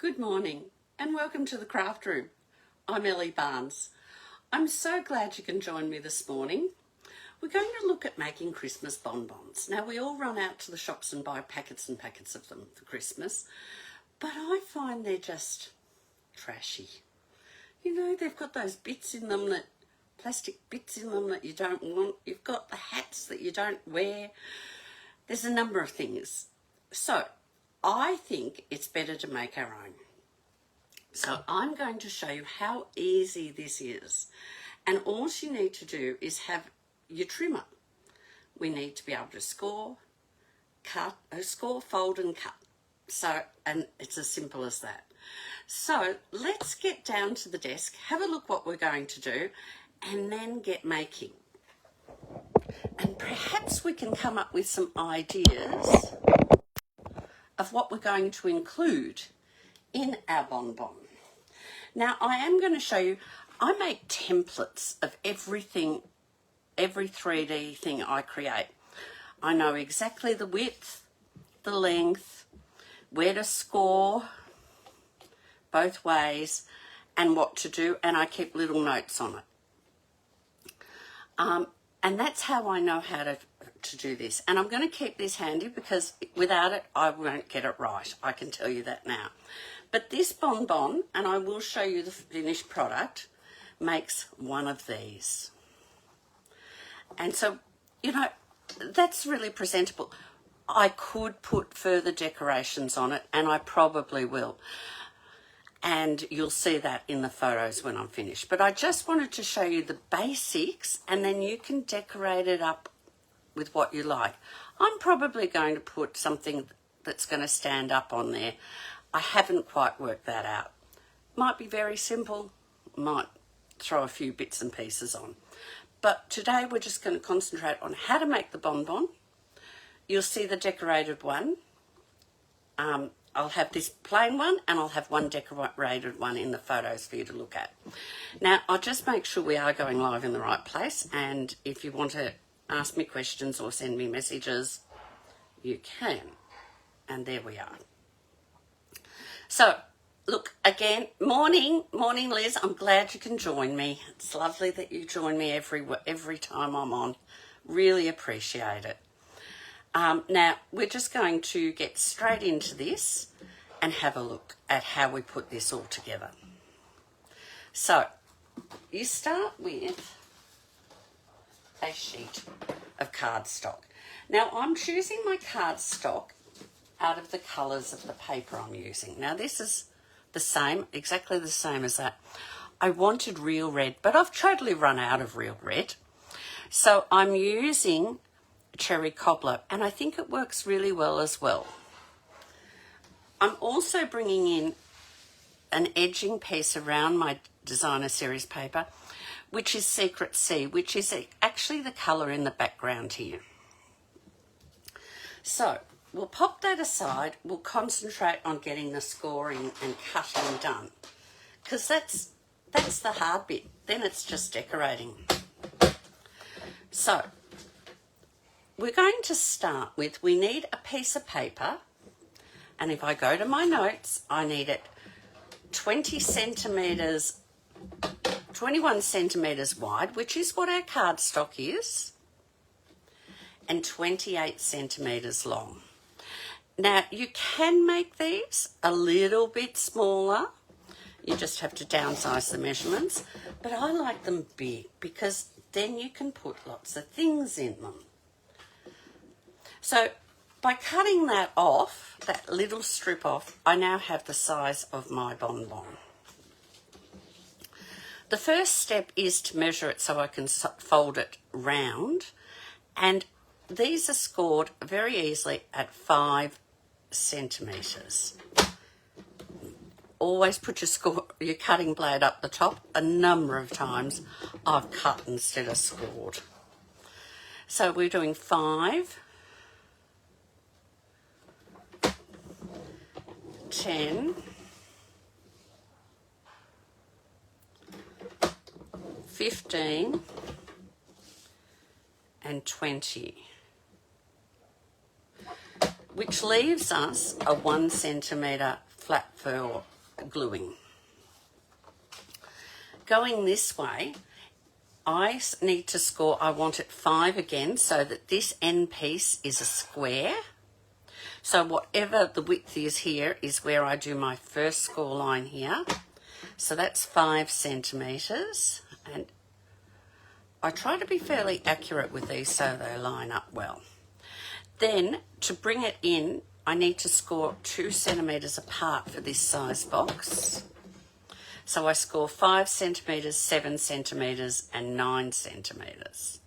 Good morning and welcome to the craft room. I'm Ellie Barnes. I'm so glad you can join me this morning. We're going to look at making Christmas bonbons. Now we all run out to the shops and buy packets and packets of them for Christmas, but I find they're just trashy. You know, they've got those bits in them, that plastic bits in them that you don't want. You've got the hats that you don't wear. There's a number of things. So I think it's better to make our own. So I'm going to show you how easy this is. And all you need to do is have your trimmer. We need to be able to score, fold and cut. So, and it's as simple as that. So let's get down to the desk, have a look what we're going to do, and then get making. And perhaps we can come up with some ideas of what we're going to include in our bonbon. Now I am going to show you, I make templates of everything, every 3D thing I create. I know exactly the width, the length, where to score both ways and what to do, and I keep little notes on it. And that's how I know how to do this. And I'm going to keep this handy because without it, I won't get it right. I can tell you that now. But this bonbon, and I will show you the finished product, makes one of these. And so, you know, that's really presentable. I could put further decorations on it, and I probably will. And you'll see that in the photos when I'm finished. But I just wanted to show you the basics, and then you can decorate it up with what you like. I'm probably going to put something that's going to stand up on there. I haven't quite worked that out. Might be very simple, might throw a few bits and pieces on. But today we're just going to concentrate on how to make the bonbon. You'll see the decorated one. I'll have this plain one, and I'll have one decorated one in the photos for you to look at. Now, I'll just make sure we are going live in the right place, and if you want to ask me questions or send me messages, you can. And there we are. So, look, again, morning Liz, I'm glad you can join me. It's lovely that you join me every time I'm on. Really appreciate it. Now, we're just going to get straight into this and have a look at how we put this all together. So, you start with a sheet of cardstock. Now, I'm choosing my cardstock out of the colours of the paper I'm using. Now, this is the same, exactly the same as that. I wanted real red, but I've totally run out of real red. So, I'm using cherry cobbler, and I think it works really well as well. I'm also bringing in an edging piece around my designer series paper, which is Secret Sea, which is actually the colour in the background here. So we'll pop that aside. We'll concentrate on getting the scoring and cutting done, because that's the hard bit. Then it's just decorating. So we're going to start with, we need a piece of paper, and if I go to my notes, I need it 21 centimetres wide, which is what our cardstock is, and 28 centimetres long. Now, you can make these a little bit smaller. You just have to downsize the measurements, but I like them big because then you can put lots of things in them. So by cutting that off, that little strip off, I now have the size of my bonbon. The first step is to measure it so I can fold it round, and these are scored very easily at 5 centimetres. Always put your cutting blade up the top. A number of times I've cut instead of scored. So we're doing 5, 10, 15, and 20. which leaves us a 1 centimetre flat fur gluing. Going this way, I need to score, I want it 5 again, so that this end piece is a square. So whatever the width is here is where I do my first score line here. So that's 5 centimetres, and I try to be fairly accurate with these so they line up well. Then to bring it in, I need to score 2 centimetres apart for this size box. So I score 5 centimetres, 7 centimetres and 9 centimetres.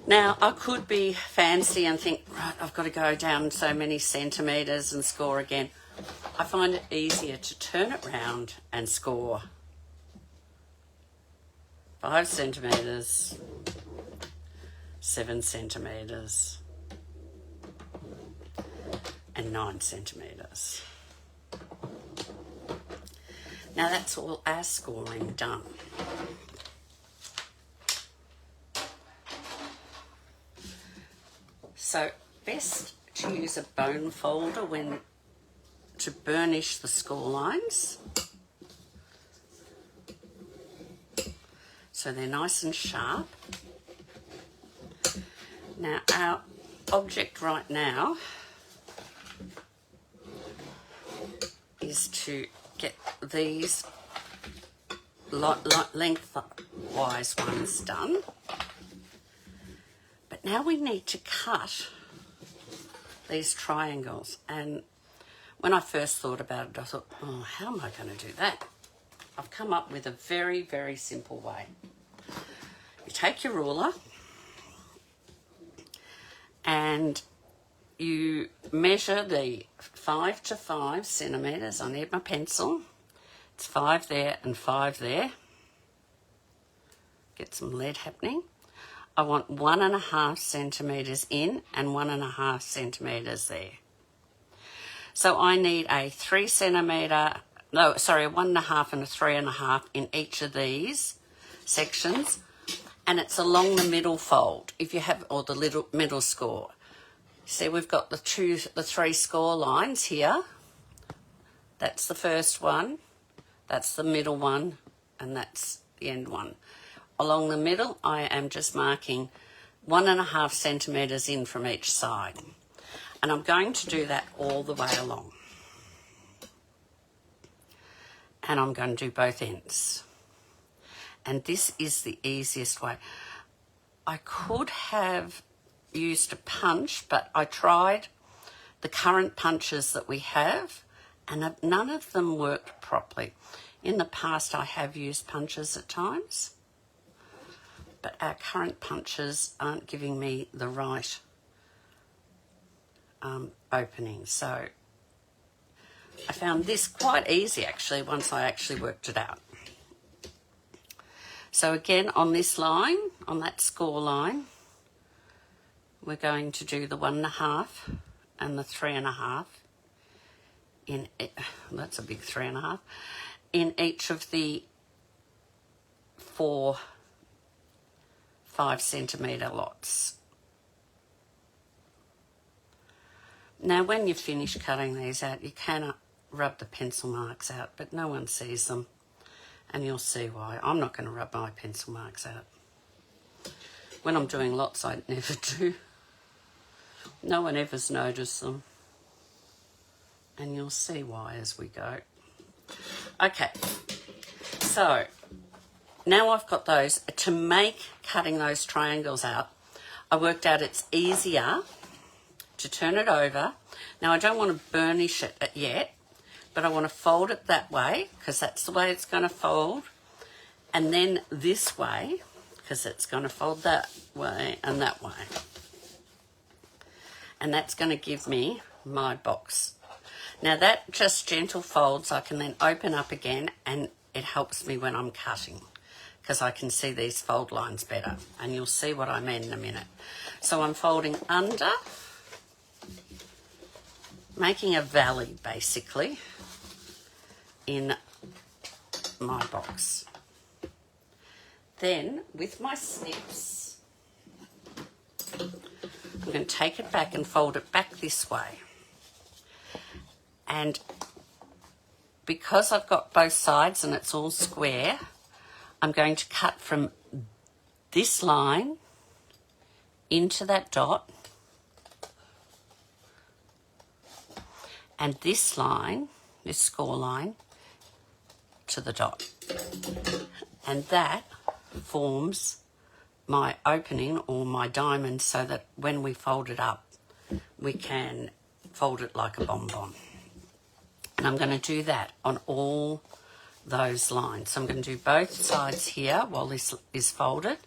Now, I could be fancy and think, right, I've got to go down so many centimetres and score again. I find it easier to turn it round and score 5 centimetres, 7 centimetres and 9 centimetres. Now that's all our scoring done. So best to use a bone folder when to burnish the score lines. So they're nice and sharp. Now our object right now is to get these lengthwise ones done. But now we need to cut these triangles. And when I first thought about it, I thought, oh, how am I going to do that? I've come up with a very, very simple way. You take your ruler and you measure the 5 to 5 centimetres. I need my pencil. It's 5 there and 5 there. Get some lead happening. I want 1.5 centimetres in and 1.5 centimetres there. So I need a 3 centimetre, no, sorry, a 1.5 and a 3.5 in each of these sections. And it's along the middle fold, if you have, or the little middle score. See, we've got the 3 score lines here. That's the first one, that's the middle one, and that's the end one. Along the middle, I am just marking 1.5 centimetres in from each side. And I'm going to do that all the way along. And I'm going to do both ends. And this is the easiest way. I could have used a punch, but I tried the current punches that we have, and none of them worked properly. In the past, I have used punches at times, but our current punches aren't giving me the right opening. So I found this quite easy actually once I actually worked it out. So again, on this line, on that score line, we're going to do the 1.5 and the 3.5 in, that's a big 3.5, in each of the 4 5 centimetre lots. Now when you finish cutting these out, you cannot rub the pencil marks out, but no one sees them, and you'll see why. I'm not going to rub my pencil marks out. When I'm doing lots, I never do. No one ever's noticed them, and you'll see why as we go. Okay, so now I've got those. To make cutting those triangles out, I worked out it's easier to turn it over. Now I don't want to burnish it yet, but I want to fold it that way because that's the way it's going to fold, and then this way because it's going to fold that way and that way. And that's going to give me my box. Now that just gentle folds, I can then open up again, and it helps me when I'm cutting because I can see these fold lines better, and you'll see what I mean in a minute. So I'm folding under, making a valley basically in my box. Then with my snips, I'm going to take it back and fold it back this way. And because I've got both sides and it's all square, I'm going to cut from this line into that dot, and this line, this score line, to the dot. And that forms my opening or my diamond, so that when we fold it up, we can fold it like a bonbon. And I'm going to do that on all those lines. So I'm going to do both sides here while this is folded.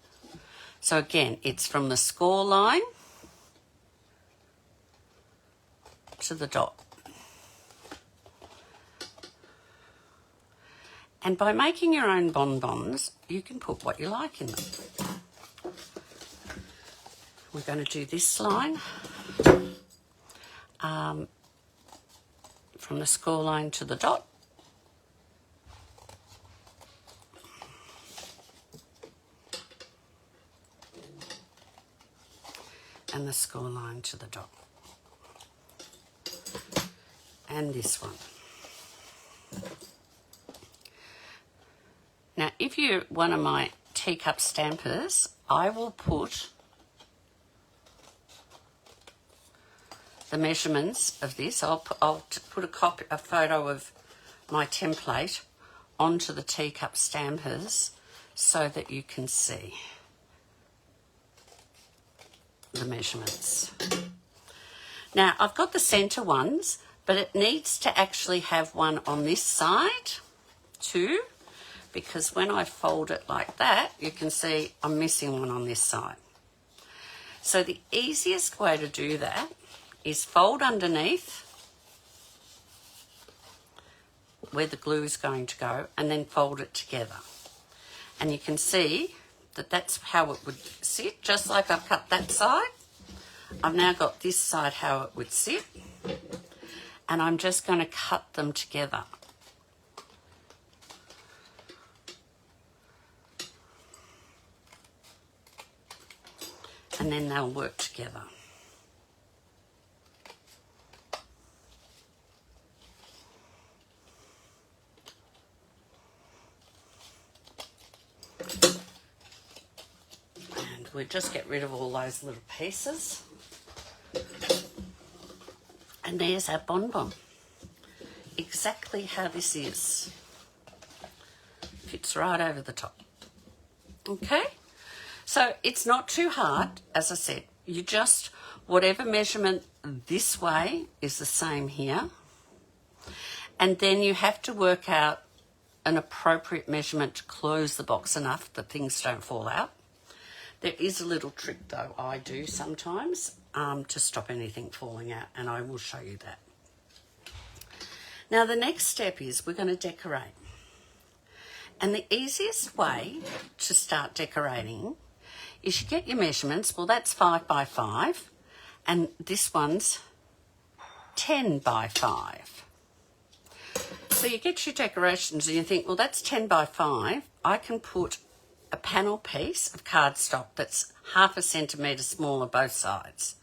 So again, it's from the score line to the dot. And by making your own bonbons, you can put what you like in them. We're going to do this line from the score line to the dot. And the score line to the dot. And this one. Now, if you're one of my teacup stampers, I will put the measurements of this. I'll put a photo of my template onto the teacup stampers so that you can see the measurements. Now, I've got the centre ones, but it needs to actually have one on this side too, because when I fold it like that, you can see I'm missing one on this side. So the easiest way to do that is fold underneath where the glue is going to go, and then fold it together. And you can see that that's how it would sit, just like I've cut that side. I've now got this side how it would sit, and I'm just going to cut them together. And then they'll work together. And we'll just get rid of all those little pieces. And there's our bonbon. Exactly how this is. Fits right over the top. Okay? So it's not too hard, as I said. You just, whatever measurement this way is the same here. And then you have to work out an appropriate measurement to close the box enough that things don't fall out. There is a little trick though I do sometimes to stop anything falling out, and I will show you that. Now the next step is we're going to decorate. And the easiest way to start decorating is you get your measurements. Well, that's 5 by 5, and this one's 10 by 5. So you get your decorations and you think, well, that's 10 by 5. I can put a panel piece of cardstock that's 1/2 centimetre smaller both sides.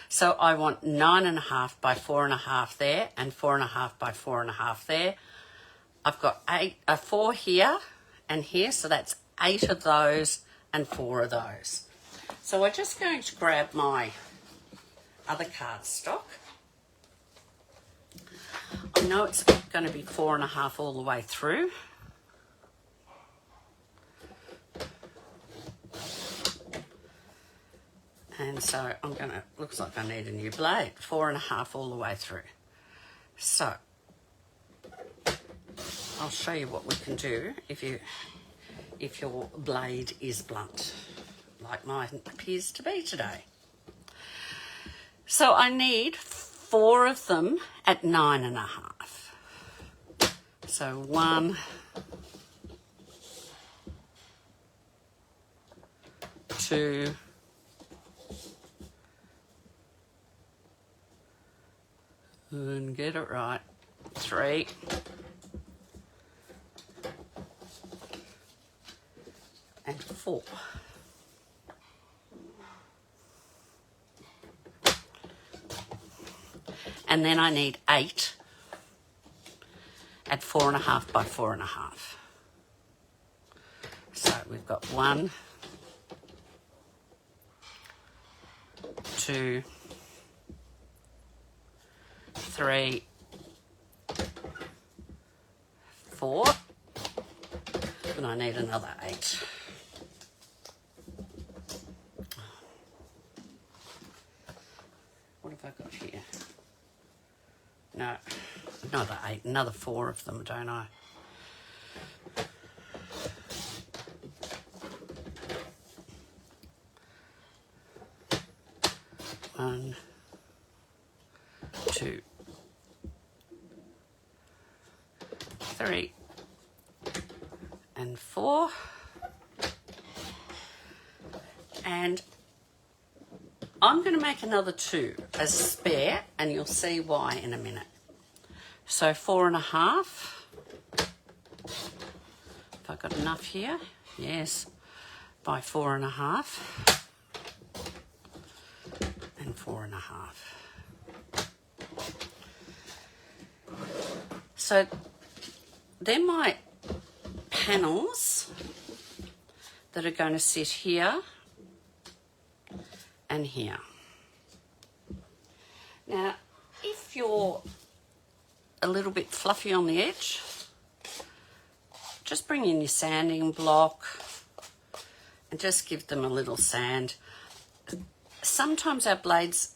So I want 9.5 by 4.5 there, and 4.5 by 4.5 there. I've got 4 here and here, so that's 8 of those and 4 of those. So we're just going to grab my other cardstock. I know it's going to be 4.5 all the way through. And so I'm going to, looks like I need a new blade, 4.5 all the way through. So I'll show you what we can do if your blade is blunt, like mine appears to be today. So I need 4 of them at 9.5. So 1, 2, and get it right, 3, and 4. And then I need 8 at 4.5 by 4.5. So we've got 1, 2, 3, 4, and I need another 8. What have I got here? No, another 8, another 4 of them, don't I? One, 2, 3, and 4. And I'm going to make another 2 as a spare, and you'll see why in a minute. So 4.5. Have I got enough here? Yes. By 4.5. And 4.5. So they're my panels that are going to sit here and here. Now, if you're a little bit fluffy on the edge, just bring in your sanding block and just give them a little sand. Sometimes our blades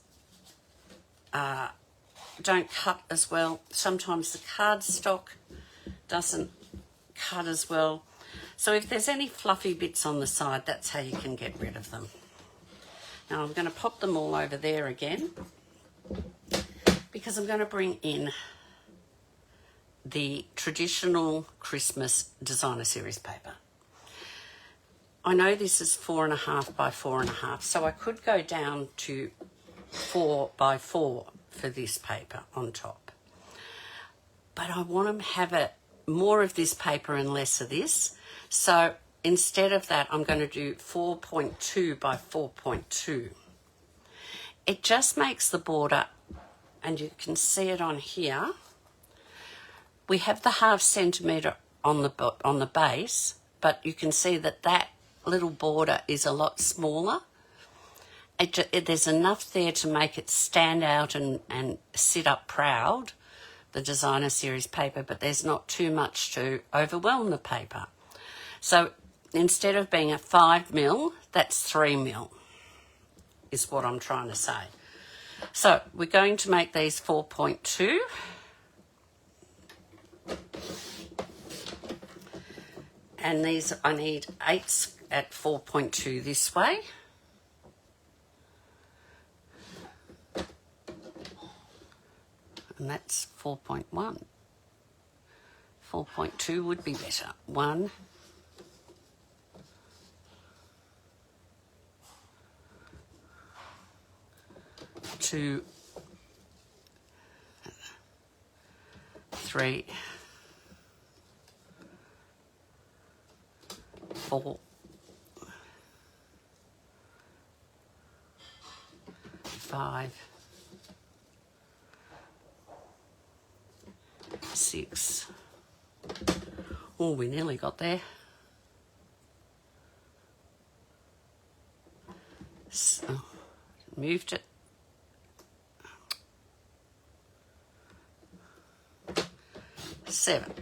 don't cut as well. Sometimes the cardstock doesn't cut as well. So if there's any fluffy bits on the side, that's how you can get rid of them. Now I'm going to pop them all over there again because I'm going to bring in the traditional Christmas designer series paper. I know this is 4.5 by 4.5, so I could go down to 4 by 4 for this paper on top. But I want to have more of this paper and less of this. So instead of that, I'm going to do 4.2 by 4.2. It just makes the border, and you can see it on here. We have the 0.5 centimetre on the base, but you can see that little border is a lot smaller. There's enough there to make it stand out and sit up proud, the designer series paper, but there's not too much to overwhelm the paper. So instead of being a 5mm, that's 3mm, is what I'm trying to say. So we're going to make these 4.2. And these, I need 8s at 4.2 this way. And that's 4.1. 4.2 would be better. 1, 2, 3, 4, 5, 6. Oh, we nearly got there. So, moved it. 7.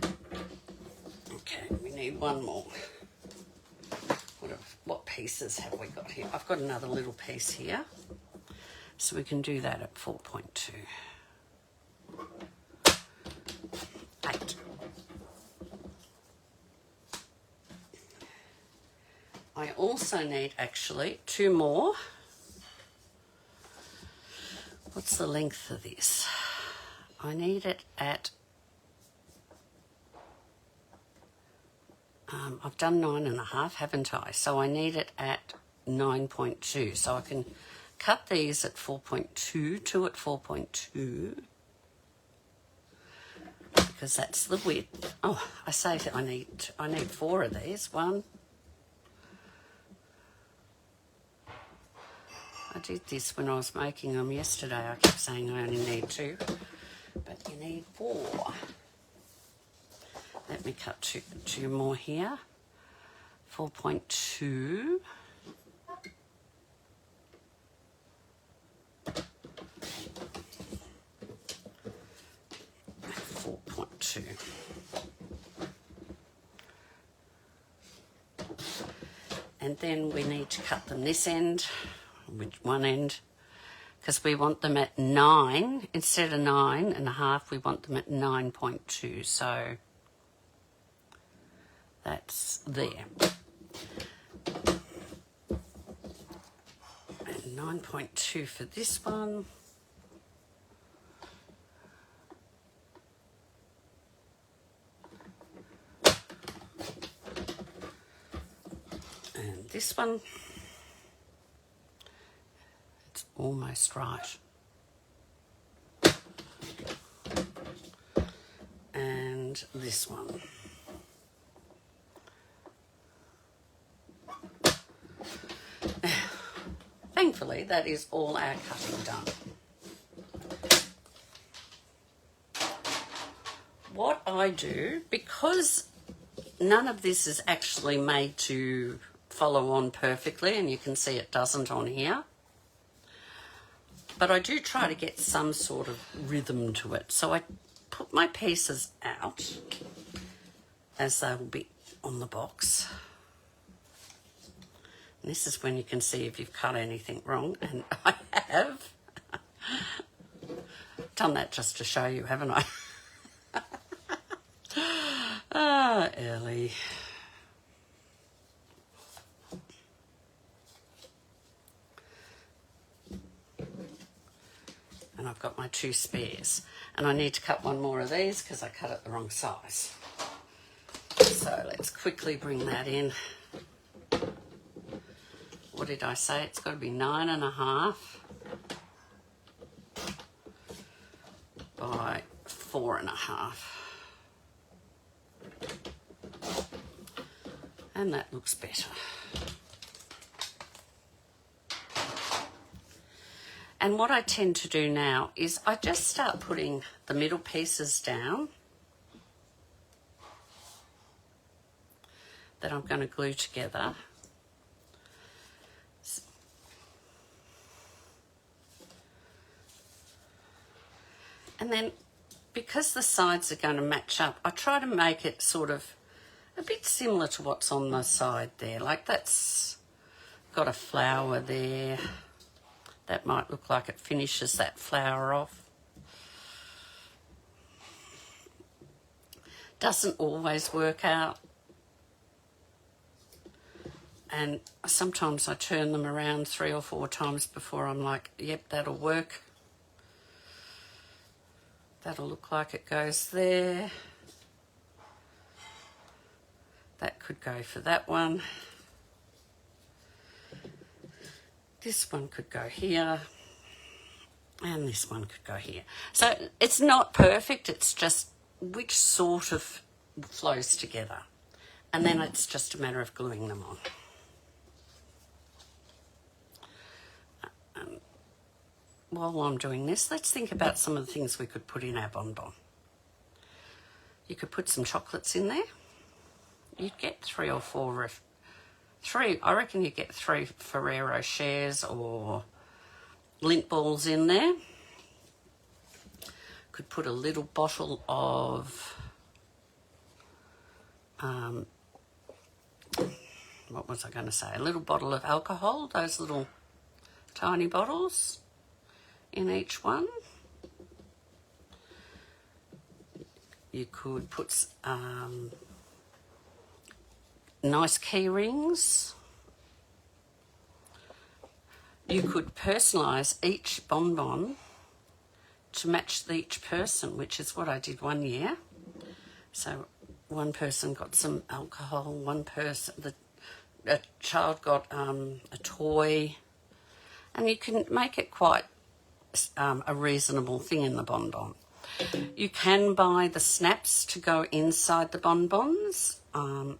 Okay, we need one more. What pieces have we got here? I've got another little piece here. So we can do that at 4.2. 8. I also need actually 2 more. What's the length of this? I need it at, I've done 9.5, haven't I? So I need it at 9.2. So I can cut these at 4.2, 2 at 4.2, because that's the width. Oh, I say that I need 4 of these. 1. I did this when I was making them yesterday. I kept saying I only need 2, but you need 4. Let me cut two more here. 4.2. 4.2. And then we need to cut them this end, which one end, because we want them at 9 instead of 9.5. We want them at 9.2. So that's there. And 9.2 for this one. And this one, it's almost right. And this one. Thankfully, that is all our cutting done. What I do, because none of this is actually made to follow on perfectly, and you can see it doesn't on here, but I do try to get some sort of rhythm to it. So I put my pieces out as they will be on the box. And this is when you can see if you've cut anything wrong, and I have. Done that just to show you, haven't I? Ah, Ellie. And I've got my 2 spares. And I need to cut one more of these because I cut it the wrong size. So let's quickly bring that in. What did I say? It's got to be 9.5 by 4.5. And that looks better. And what I tend to do now is I just start putting the middle pieces down that I'm going to glue together. And then, because the sides are going to match up, I try to make it sort of a bit similar to what's on the side there. Like that's got a flower there. That might look like it finishes that flower off. Doesn't always work out. And sometimes I turn them around 3 or 4 times before I'm like, yep, that'll work. That'll look like it goes there. That could go for that one. This one could go here. And this one could go here. So it's not perfect, it's just which sort of flows together. And then it's just a matter of gluing them on. While I'm doing this, let's think about some of the things we could put in our bonbon. You could put some chocolates in there. You'd get 3 or 4, I reckon you'd get 3 Ferrero shares or lint balls in there. Could put a little bottle of, what was I going to say? A little bottle of alcohol, those little tiny bottles in each one. You could put nice key rings. You could personalise each bonbon to match each person, which is what I did one year. So one person got some alcohol, one person, a child got a toy, and you can make it quite a reasonable thing in the bonbon. You can buy the snaps to go inside the bonbons. I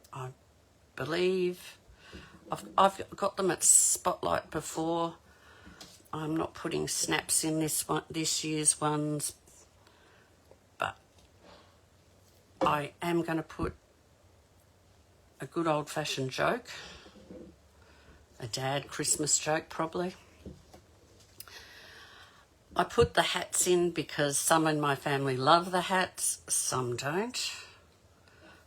believe I've got them at Spotlight before. I'm not putting snaps in this year's ones, but I am going to put a good old-fashioned joke, a dad Christmas joke probably. I put the hats in because some in my family love the hats, some don't.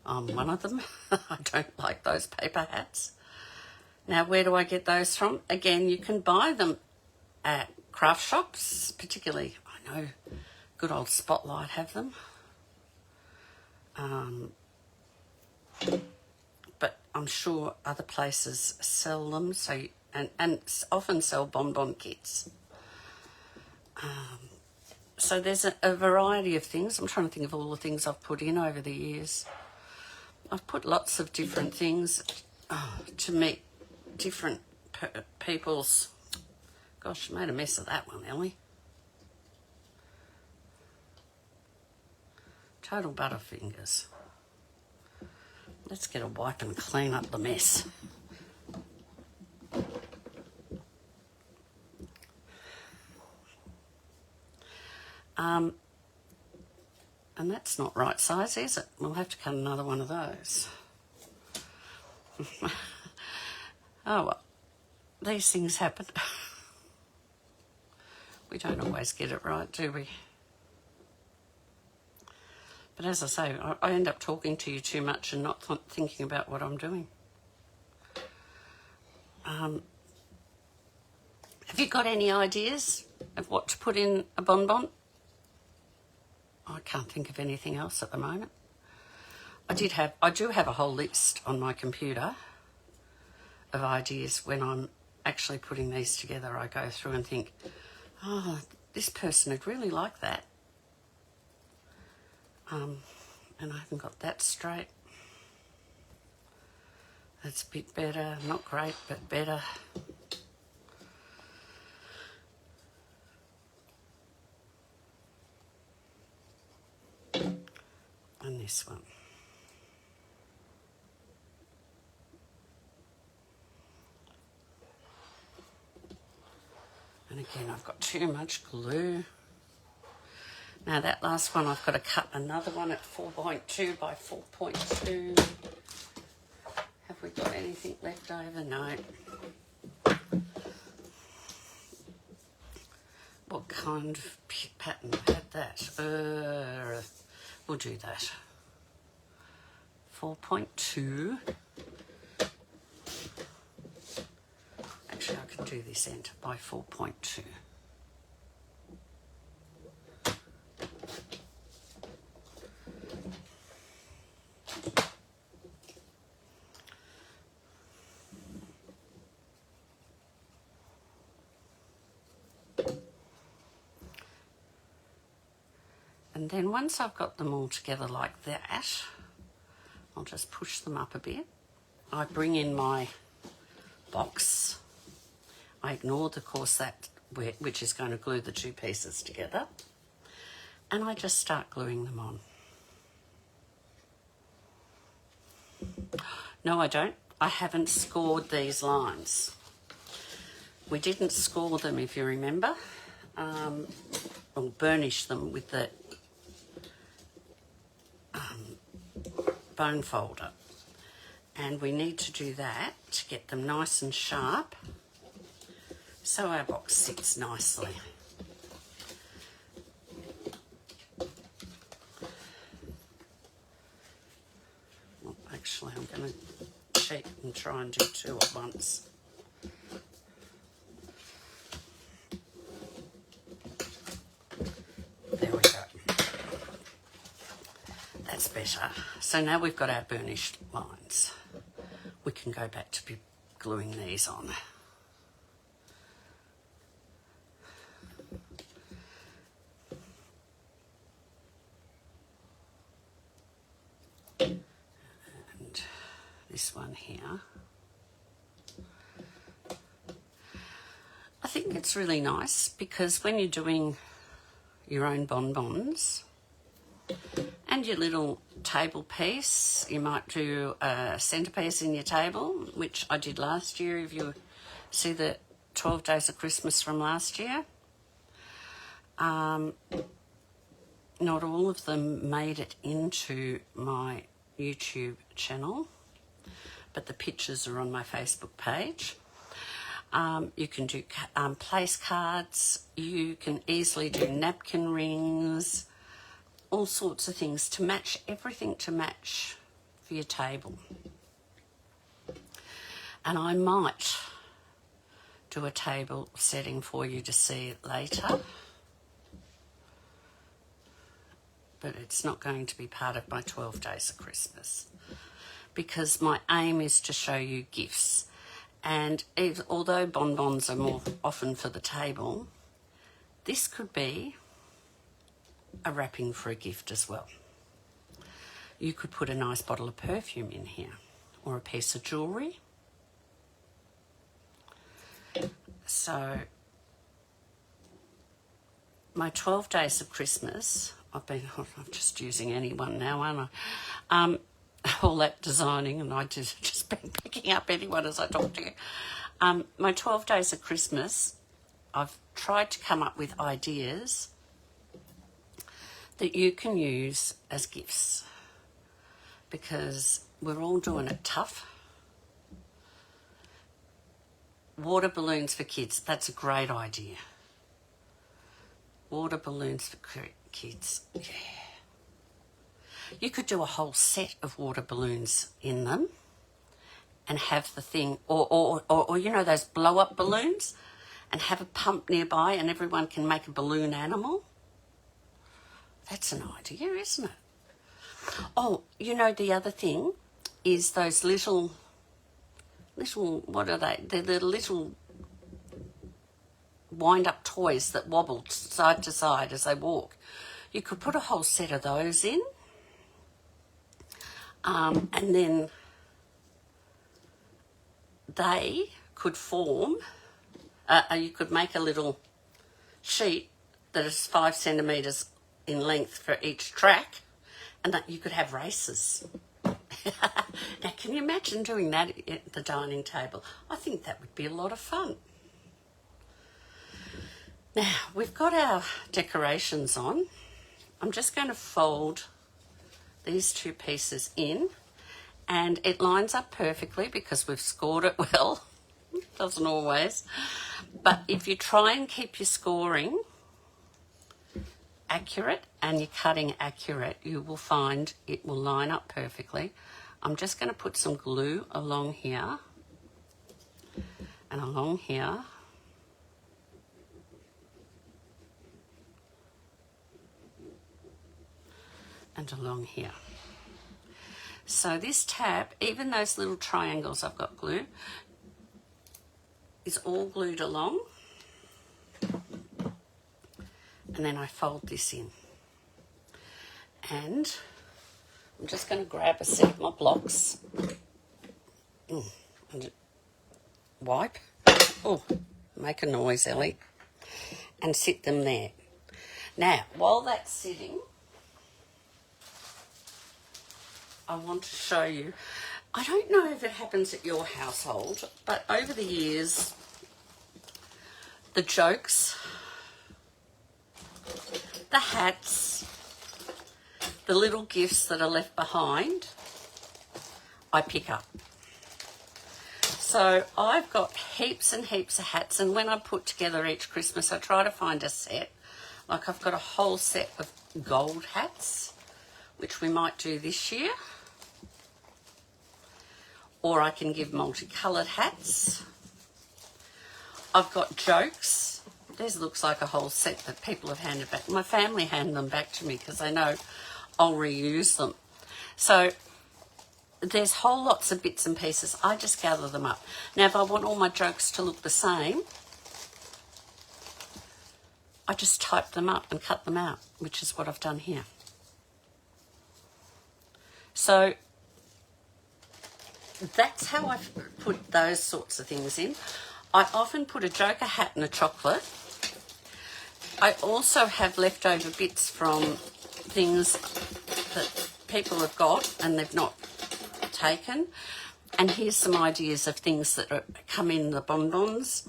I'm one of them. I don't like those paper hats. Now, where do I get those from? Again, you can buy them at craft shops, particularly, I know, good old Spotlight have them. But I'm sure other places sell them, so and often sell bonbon kits. So there's a variety of things. I'm trying to think of all the things I've put in over the years. I've put lots of different things to meet different people's... Gosh, I made a mess of that one, Ellie. Total butterfingers. Let's get a wipe and clean up the mess. And that's not right size, is it? We'll have to cut another one of those. Oh, well, these things happen. We don't always get it right, do we? But as I say, I end up talking to you too much and not thinking about what I'm doing. Have you got any ideas of what to put in a bonbon? I can't think of anything else at the moment. I do have a whole list on my computer of ideas. When I'm actually putting these together, I go through and think, oh, this person would really like that. And I haven't got that straight. That's a bit better. Not great, but better. And this one. And again, I've got too much glue. Now that last one, I've got to cut another one at 4.2 by 4.2. Have we got anything left over? No. What kind of pattern had that? We'll do that. 4.2. Actually, I can do this end by 4.2. And then once I've got them all together like that, I'll just push them up a bit. I bring in my box. I ignore the corset, which is going to glue the two pieces together. And I just start gluing them on. No, I don't. I haven't scored these lines. We didn't score them, if you remember, or burnish them with the bone folder. And we need to do that to get them nice and sharp so our box sits nicely. Well, actually, I'm going to cheat and try and do two at once. There we go. That's better. So now we've got our burnished lines. We can go back to be gluing these on. And this one here. I think it's really nice because when you're doing your own bonbons and your little table piece, you might do a centrepiece in your table, which I did last year. If you see the 12 Days of Christmas from last year, not all of them made it into my YouTube channel, but the pictures are on my Facebook page. You can do place cards. You can easily do napkin rings, all sorts of things to match, everything to match for your table. And I might do a table setting for you to see it later, but it's not going to be part of my 12 days of Christmas, because my aim is to show you gifts. And although bonbons are more often for the table, this could be a wrapping for a gift as well. You could put a nice bottle of perfume in here, or a piece of jewellery. So my 12 days of Christmas, I'm just using any one now, aren't I? All that designing, and I just been picking up anyone as I talk to you. My 12 days of Christmas, I've tried to come up with ideas that you can use as gifts, because we're all doing it tough. Water balloons for kids, that's a great idea. Water balloons for kids, yeah. You could do a whole set of water balloons in them and have the thing, or you know, those blow-up balloons, and have a pump nearby and everyone can make a balloon animal. That's an idea, isn't it? Oh, you know, the other thing is those little, what are they? They're the little wind-up toys that wobble side to side as they walk. You could put a whole set of those in. And then they could form, you could make a little sheet that is 5 centimetres in length for each track, and that you could have races. Now, can you imagine doing that at the dining table? I think that would be a lot of fun. Now, we've got our decorations on. I'm just going to fold these two pieces in, and it lines up perfectly because we've scored it well. Doesn't always, but if you try and keep your scoring accurate and your cutting accurate, you will find it will line up perfectly. I'm just going to put some glue along here and along here, and along here. So this tab, even those little triangles I've got glue, is all glued along. And then I fold this in. And I'm just going to grab a set of my blocks. And wipe. Oh, make a noise, Ellie. And sit them there. Now, while that's sitting, I want to show you, I don't know if it happens at your household, but over the years, the jokes, the hats, the little gifts that are left behind, I pick up. So I've got heaps and heaps of hats, and when I put together each Christmas, I try to find a set. Like I've got a whole set of gold hats, which we might do this year. Or I can give multicoloured hats. I've got jokes. This looks like a whole set that people have handed back. My family hand them back to me because they know I'll reuse them. So there's whole lots of bits and pieces. I just gather them up. Now, if I want all my jokes to look the same, I just type them up and cut them out, which is what I've done here. So that's how I put those sorts of things in. I often put a joker hat and a chocolate. I also have leftover bits from things that people have got and they've not taken. And here's some ideas of things that come in the bonbons.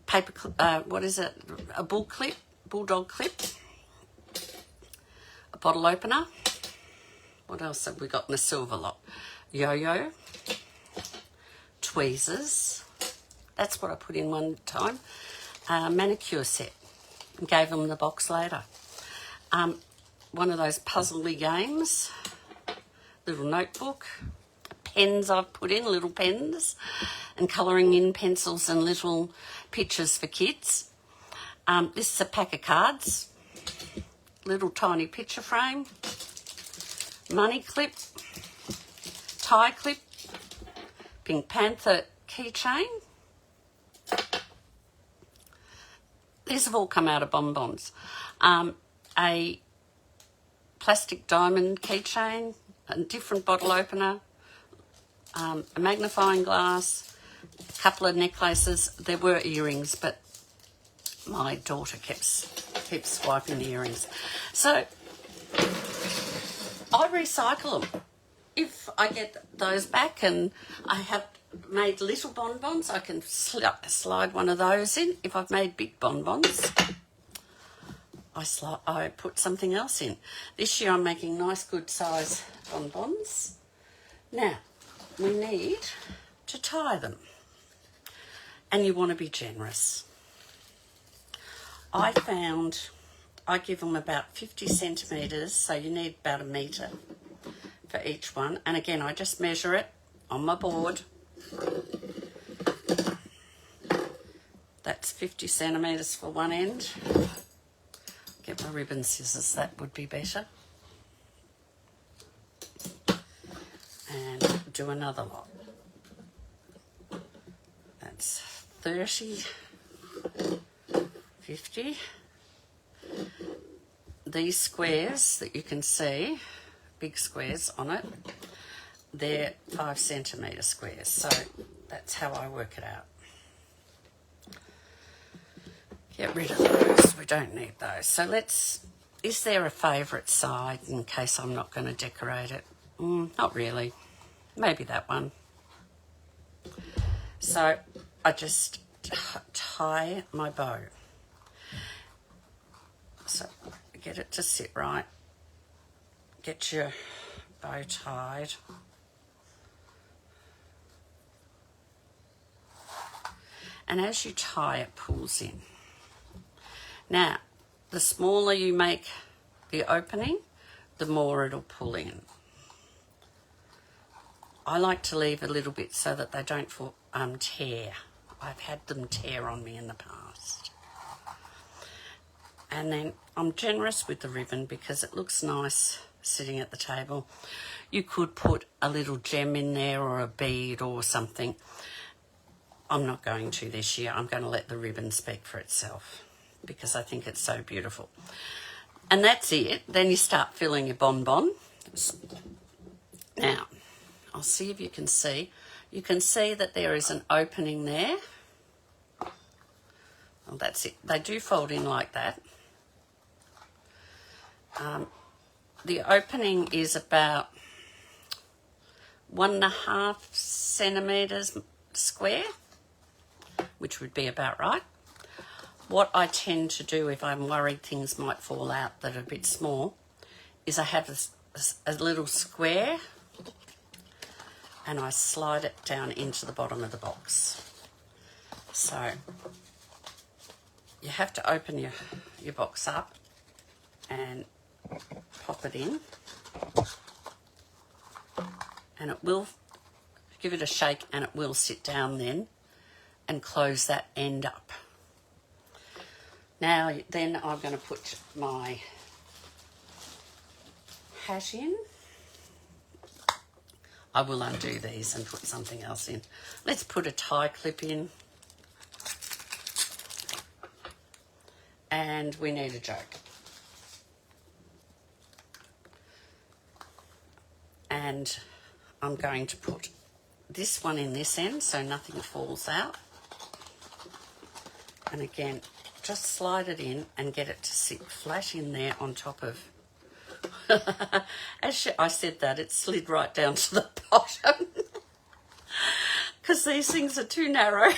Paper, what is it? A bulldog clip. bottle opener. What else have we got in the silver lot? Yo-yo, tweezers. That's what I put in one time. Manicure set. Gave them the box later. One of those puzzle-y games. Little notebook. Pens I've put in, little pens. And colouring in pencils and little pictures for kids. This is a pack of cards. Little tiny picture frame. Money clip. Tie clip. Pink Panther keychain. These have all come out of bonbons. A plastic diamond keychain, a different bottle opener, a magnifying glass, a couple of necklaces. There were earrings, but my daughter keeps swiping the earrings. So I recycle them. If I get those back and I have made little bonbons, I can slide one of those in. If I've made big bonbons, I put something else in. This year I'm making nice good size bonbons. Now, we need to tie them. And you want to be generous. I found I give them about 50 centimetres, so you need about 1 metre for each one. And again, I just measure it on my board. That's 50 centimetres for one end. Get my ribbon scissors, that would be better. And do another lot. That's 30, 50. These squares that you can see, big squares on it, they're 5 centimetre squares, so that's how I work it out. Get rid of those, we don't need those. So is there a favourite side in case I'm not going to decorate it? Not really, maybe that one. So I just tie my bow. So get it to sit right. Get your bow tied. And as you tie, it pulls in. Now, the smaller you make the opening, the more it'll pull in. I like to leave a little bit so that they don't tear. I've had them tear on me in the past. And then I'm generous with the ribbon because it looks nice sitting at the table. You could put a little gem in there or a bead or something. I'm not going to this year. I'm going to let the ribbon speak for itself because I think it's so beautiful. And that's it. Then you start filling your bonbon. Now, I'll see if you can see. You can see that there is an opening there. Well, that's it. They do fold in like that. The opening is about 1.5 centimetres square, which would be about right. What I tend to do if I'm worried things might fall out that are a bit small is I have a little square and I slide it down into the bottom of the box. So you have to open your box up and pop it in, and it will give it a shake and it will sit down then and close that end up. Now then I'm going to put my hat in. I will undo these and put something else in. Let's put a tie clip in. And we need a joke. And I'm going to put this one in this end so nothing falls out. And again, just slide it in and get it to sit flat in there on top of... As I said that, it slid right down to the bottom. Because these things are too narrow.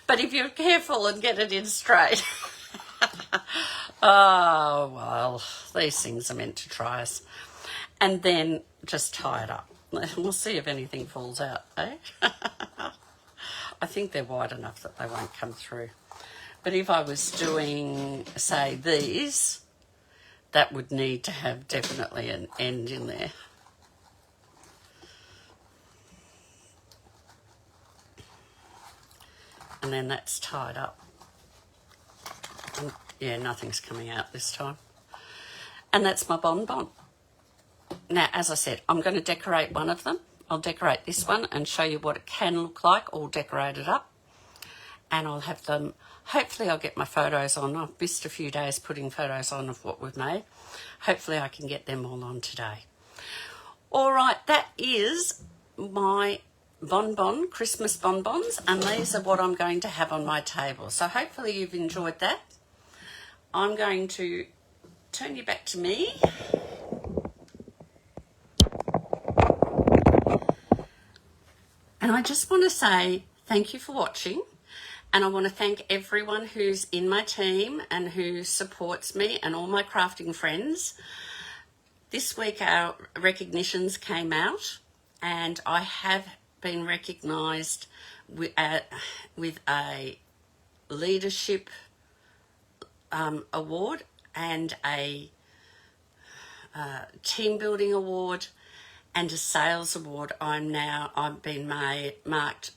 But if you're careful and get it in straight... Oh, well, these things are meant to try us. And then just tie it up. We'll see if anything falls out, eh? I think they're wide enough that they won't come through. But if I was doing, say, these, that would need to have definitely an end in there. And then that's tied up. And yeah, nothing's coming out this time. And that's my bonbon. Now, as I said, I'm going to decorate one of them. I'll decorate this one and show you what it can look like all decorated up. And I'll have them, hopefully I'll get my photos on. I've missed a few days putting photos on of what we've made. Hopefully I can get them all on today. All right, that is my bonbon, Christmas bonbons, and these are what I'm going to have on my table. So hopefully you've enjoyed that. I'm going to turn you back to me. And I just want to say thank you for watching. And I want to thank everyone who's in my team and who supports me and all my crafting friends. This week our recognitions came out and I have been recognised with a leadership award and a team building award and a sales award. I've been marked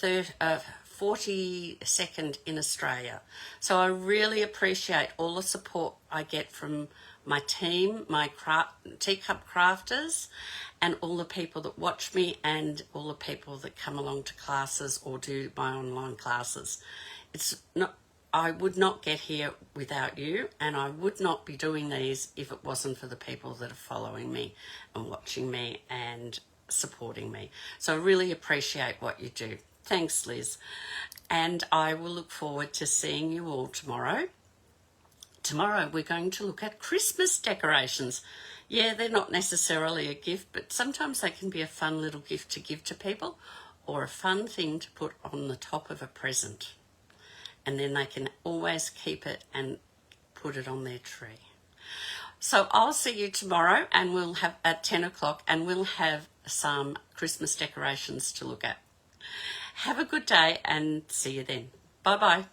42nd in Australia. So I really appreciate all the support I get from my team, my teacup crafters, and all the people that watch me and all the people that come along to classes or do my online classes. I would not get here without you, and I would not be doing these if it wasn't for the people that are following me and watching me and supporting me. So I really appreciate what you do. Thanks, Liz. And I will look forward to seeing you all tomorrow. Tomorrow we're going to look at Christmas decorations. Yeah, they're not necessarily a gift, but sometimes they can be a fun little gift to give to people or a fun thing to put on the top of a present. And then they can always keep it and put it on their tree. So I'll see you tomorrow and we'll have at 10 o'clock and we'll have some Christmas decorations to look at. Have a good day and see you then. Bye-bye.